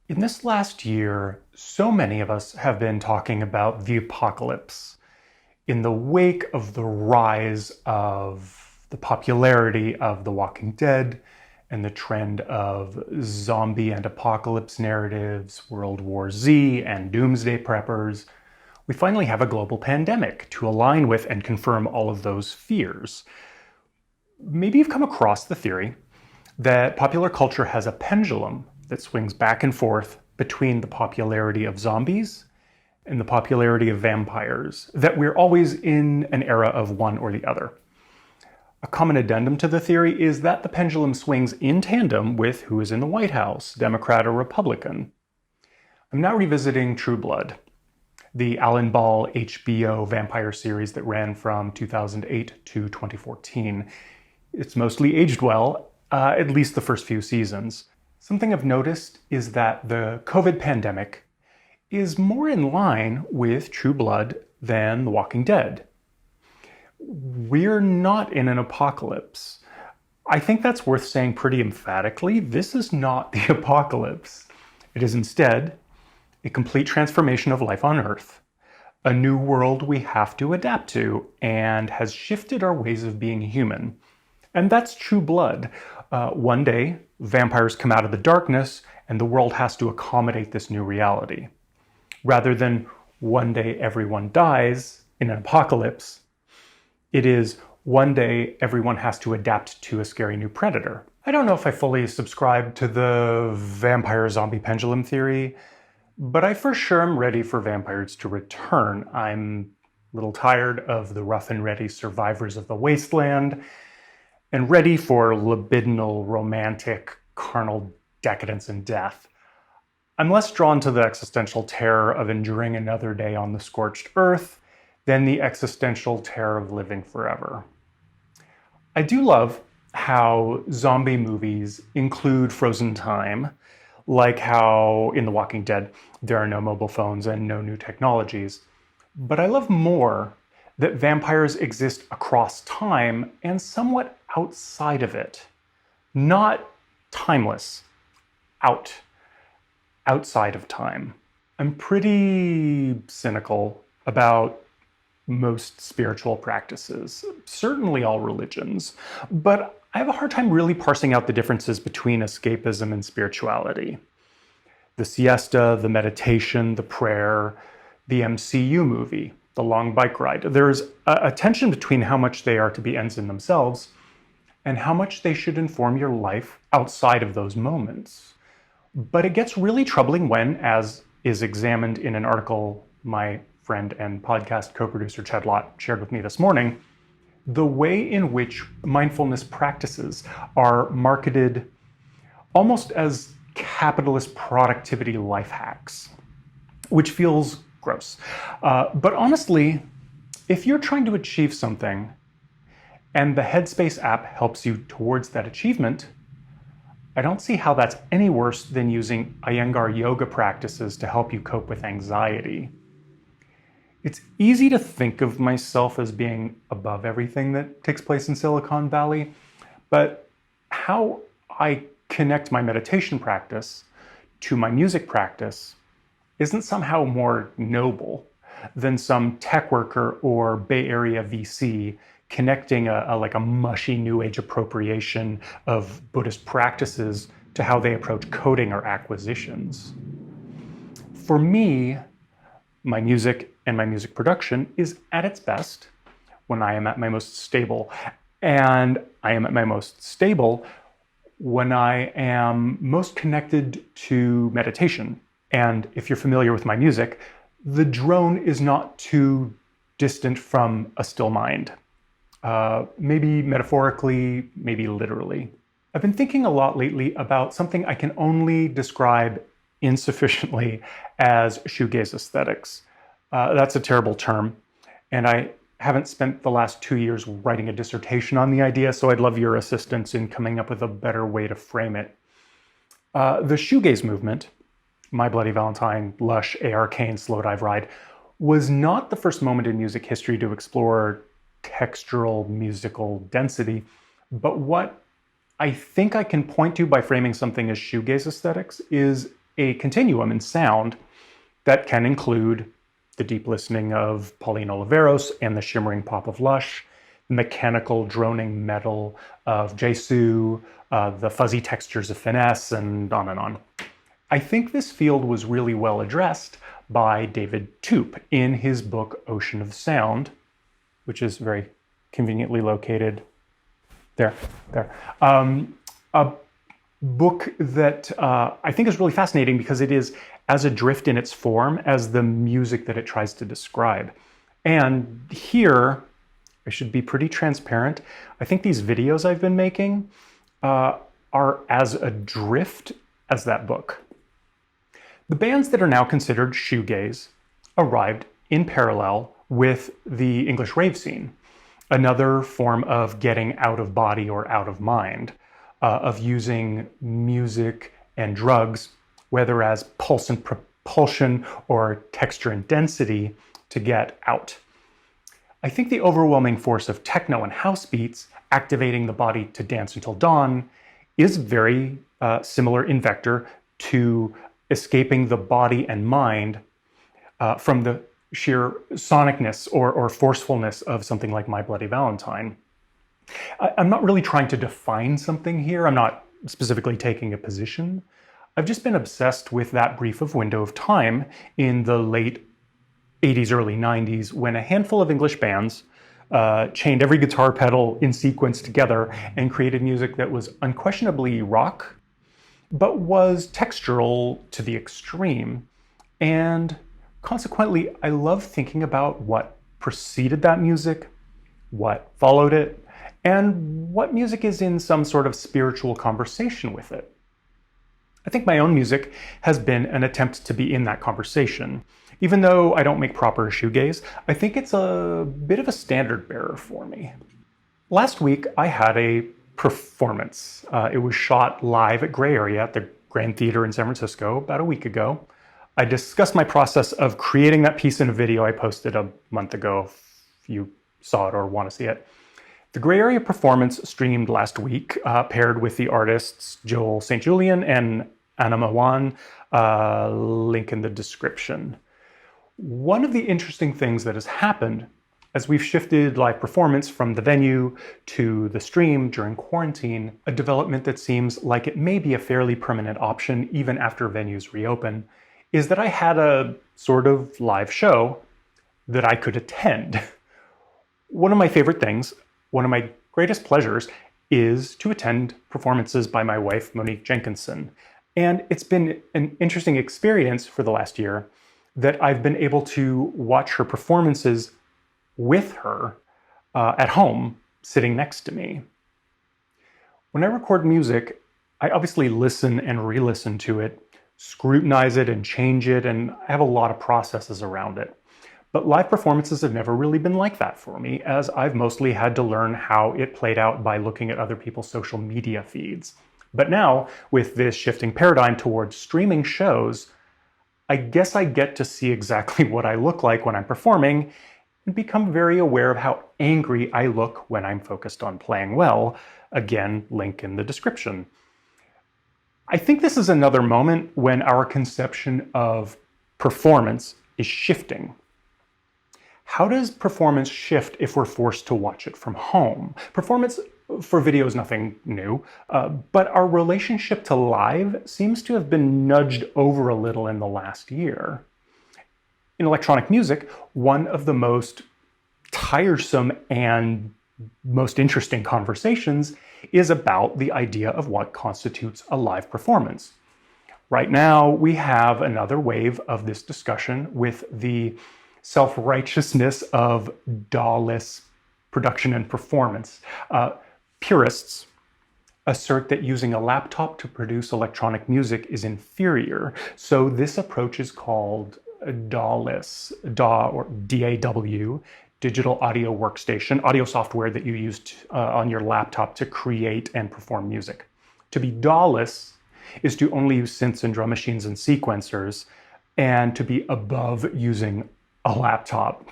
In this last year, so many of us have been talking about the apocalypse in the wake of the rise of the popularity of The Walking Dead and the trend of zombie and apocalypse narratives, World War Z, and doomsday preppers. We finally have a global pandemic to align with and confirm all of those fears. Maybe you've come across the theory that popular culture has a pendulum that swings back and forth between the popularity of zombies and the popularity of vampires, that we're always in an era of one or the other. A common addendum to the theory is that the pendulum swings in tandem with who is in the White House, Democrat or Republican. I'm now revisiting True Blood, the Alan Ball HBO vampire series that ran from 2008 to 2014. It's mostly aged well, at least the first few seasons. Something I've noticed is that the COVID pandemic is more in line with True Blood than The Walking Dead. We're not in an apocalypse. I think that's worth saying pretty emphatically. This is not the apocalypse. It is instead a complete transformation of life on Earth, a new world we have to adapt to, and has shifted our ways of being human. And that's True Blood. One day, vampires come out of the darkness, and the world has to accommodate this new reality. Rather than one day everyone dies in an apocalypse, it is one day everyone has to adapt to a scary new predator. I don't know if I fully subscribe to the vampire zombie pendulum theory, but I for sure am ready for vampires to return. I'm a little tired of the rough and ready survivors of the wasteland, and ready for libidinal, romantic, carnal decadence and death. I'm less drawn to the existential terror of enduring another day on the scorched earth than the existential terror of living forever. I do love how zombie movies include frozen time, like how in The Walking Dead there are no mobile phones and no new technologies. But I love more that vampires exist across time and somewhat outside of it. Not timeless, outside of time. I'm pretty cynical about most spiritual practices, certainly all religions, but I have a hard time really parsing out the differences between escapism and spirituality. The siesta, the meditation, the prayer, the MCU movie, the long bike ride. There's a tension between how much they are to be ends in themselves and how much they should inform your life outside of those moments. But it gets really troubling when, as is examined in an article my friend and podcast co-producer Chad Lott shared with me this morning, the way in which mindfulness practices are marketed almost as capitalist productivity life hacks, which feels gross. But honestly, if you're trying to achieve something and the Headspace app helps you towards that achievement, I don't see how that's any worse than using Iyengar yoga practices to help you cope with anxiety. It's easy to think of myself as being above everything that takes place in Silicon Valley, but how I connect my meditation practice to my music practice isn't somehow more noble than some tech worker or Bay Area VC connecting a mushy new age appropriation of Buddhist practices to how they approach coding or acquisitions. For me, my music and my music production is at its best when I am at my most stable. And I am at my most stable when I am most connected to meditation. And if you're familiar with my music, the drone is not too distant from a still mind. Maybe metaphorically, maybe literally. I've been thinking a lot lately about something I can only describe insufficiently as shoegaze aesthetics. That's a terrible term, and I haven't spent the last 2 years writing a dissertation on the idea, so I'd love your assistance in coming up with a better way to frame it. The shoegaze movement, My Bloody Valentine, Lush, Arcane, Slow Dive Ride, was not the first moment in music history to explore textural musical density, but what I think I can point to by framing something as shoegaze aesthetics is a continuum in sound that can include the deep listening of Pauline Oliveros and the shimmering pop of Lush, the mechanical droning metal of Jesu, the fuzzy textures of Finesse, and on and on. I think this field was really well addressed by David Toop in his book Ocean of Sound, which is very conveniently located there. A book that I think is really fascinating because it is as adrift in its form as the music that it tries to describe. And here, I should be pretty transparent. I think these videos I've been making are as adrift as that book. The bands that are now considered shoegaze arrived in parallel with the English rave scene, another form of getting out of body or out of mind, of using music and drugs, whether as pulse and propulsion or texture and density, to get out. I think the overwhelming force of techno and house beats activating the body to dance until dawn is very similar in vector to escaping the body and mind from the sheer sonicness or forcefulness of something like My Bloody Valentine. I'm not really trying to define something here. I'm not specifically taking a position. I've just been obsessed with that brief of window of time in the late 80s, early 90s, when a handful of English bands chained every guitar pedal in sequence together and created music that was unquestionably rock, but was textural to the extreme. And consequently, I love thinking about what preceded that music, what followed it, and what music is in some sort of spiritual conversation with it. I think my own music has been an attempt to be in that conversation. Even though I don't make proper shoegaze, I think it's a bit of a standard bearer for me. Last week, I had a performance. It was shot live at Gray Area at the Grand Theater in San Francisco about a week ago. I discussed my process of creating that piece in a video I posted a month ago, if you saw it or want to see it. The Gray Area performance streamed last week, paired with the artists Joel St. Julian and Anna Mawan, link in the description. One of the interesting things that has happened as we've shifted live performance from the venue to the stream during quarantine, a development that seems like it may be a fairly permanent option even after venues reopen, is that I had a sort of live show that I could attend. One of my favorite things, one of my greatest pleasures, is to attend performances by my wife, Monique Jenkinson. And it's been an interesting experience for the last year that I've been able to watch her performances with her at home, sitting next to me. When I record music, I obviously listen and re-listen to it, scrutinize it and change it, and I have a lot of processes around it. But live performances have never really been like that for me, as I've mostly had to learn how it played out by looking at other people's social media feeds. But now, with this shifting paradigm towards streaming shows, I guess I get to see exactly what I look like when I'm performing and become very aware of how angry I look when I'm focused on playing well. Again, link in the description. I think this is another moment when our conception of performance is shifting. How does performance shift if we're forced to watch it from home? Performance for video is nothing new, but our relationship to live seems to have been nudged over a little in the last year. In electronic music, one of the most tiresome and most interesting conversations is about the idea of what constitutes a live performance. Right now, we have another wave of this discussion with the self-righteousness of DAW-less production and performance. Purists assert that using a laptop to produce electronic music is inferior, so this approach is called DAW-less, DAW or DAW, digital audio workstation, audio software that you use on your laptop to create and perform music. To be DAW-less is to only use synths and drum machines and sequencers, and to be above using a laptop.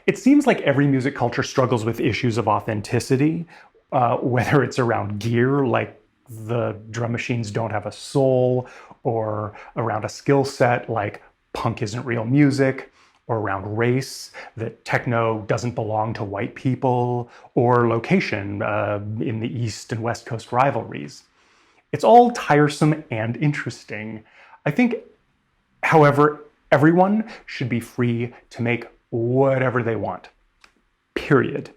It seems like every music culture struggles with issues of authenticity, whether it's around gear, like the drum machines don't have a soul, or around a skill set like punk isn't real music, or around race, that techno doesn't belong to white people, or location in the East and West Coast rivalries. It's all tiresome and interesting. I think, however, everyone should be free to make whatever they want. Period.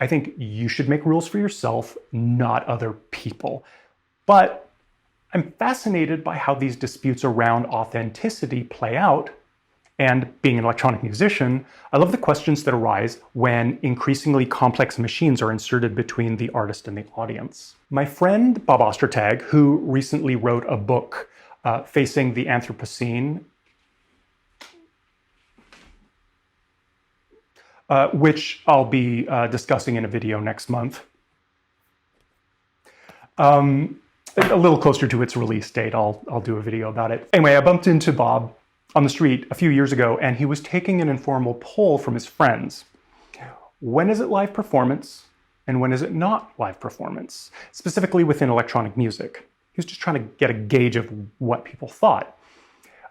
I think you should make rules for yourself, not other people. But I'm fascinated by how these disputes around authenticity play out. And being an electronic musician, I love the questions that arise when increasingly complex machines are inserted between the artist and the audience. My friend Bob Ostertag, who recently wrote a book facing the Anthropocene, which I'll be discussing in a video next month. A little closer to its release date, I'll do a video about it. Anyway, I bumped into Bob on the street a few years ago, and he was taking an informal poll from his friends. When is it live performance, and when is it not live performance? Specifically within electronic music. He was just trying to get a gauge of what people thought.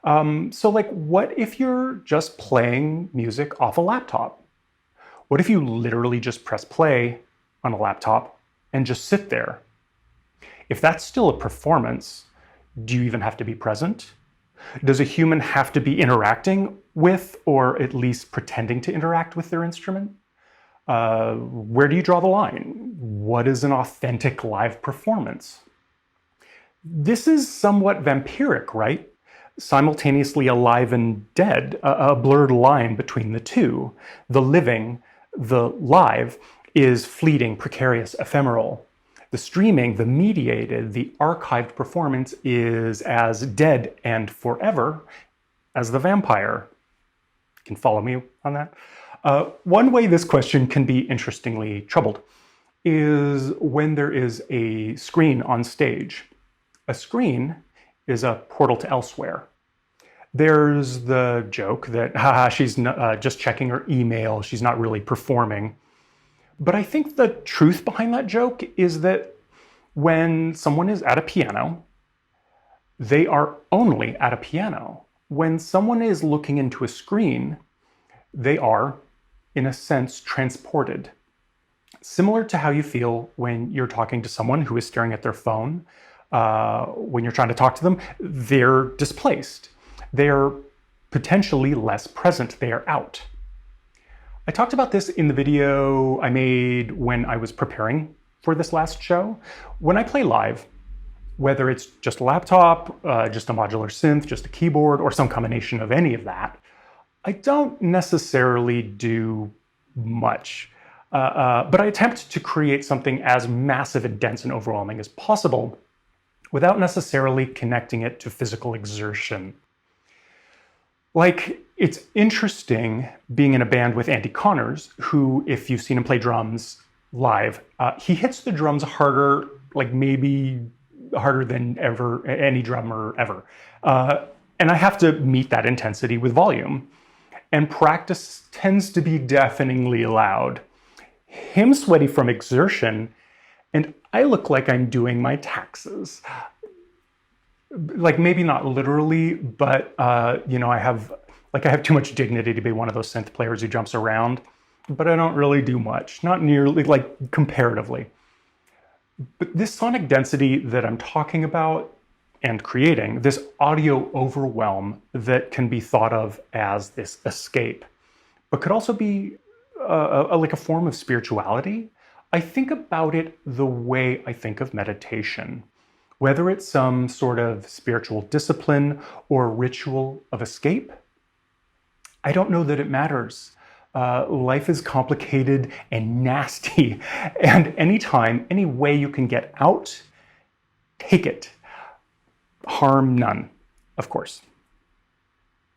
So like, what if you're just playing music off a laptop? What if you literally just press play on a laptop and just sit there? If that's still a performance, do you even have to be present? Does a human have to be interacting with, or at least pretending to interact with their instrument? Where do you draw the line? What is an authentic live performance? This is somewhat vampiric, right? Simultaneously alive and dead, a blurred line between the two. The living, the live, is fleeting, precarious, ephemeral. The streaming, the mediated, the archived performance is as dead and forever as the vampire. You can follow me on that? One way this question can be interestingly troubled is when there is a screen on stage. A screen is a portal to elsewhere. There's the joke that, she's just checking her email, she's not really performing. But I think the truth behind that joke is that when someone is at a piano, they are only at a piano. When someone is looking into a screen, they are, in a sense, transported. Similar to how you feel when you're talking to someone who is staring at their phone. When you're trying to talk to them, they're displaced. They're potentially less present. They are out. I talked about this in the video I made when I was preparing for this last show. When I play live, whether it's just a laptop, just a modular synth, just a keyboard, or some combination of any of that, I don't necessarily do much. But I attempt to create something as massive and dense and overwhelming as possible without necessarily connecting it to physical exertion. Like, it's interesting being in a band with Andy Connors, who, if you've seen him play drums live, he hits the drums harder, like maybe harder than any drummer ever. And I have to meet that intensity with volume. And practice tends to be deafeningly loud. Him sweaty from exertion, and I look like I'm doing my taxes. Like, maybe not literally, but I have too much dignity to be one of those synth players who jumps around, but I don't really do much, not nearly, like, comparatively. But this sonic density that I'm talking about and creating, this audio overwhelm that can be thought of as this escape, but could also be like a form of spirituality. I think about it the way I think of meditation. Whether it's some sort of spiritual discipline or ritual of escape, I don't know that it matters. Life is complicated and nasty, and anytime, any way you can get out, take it. Harm none, of course.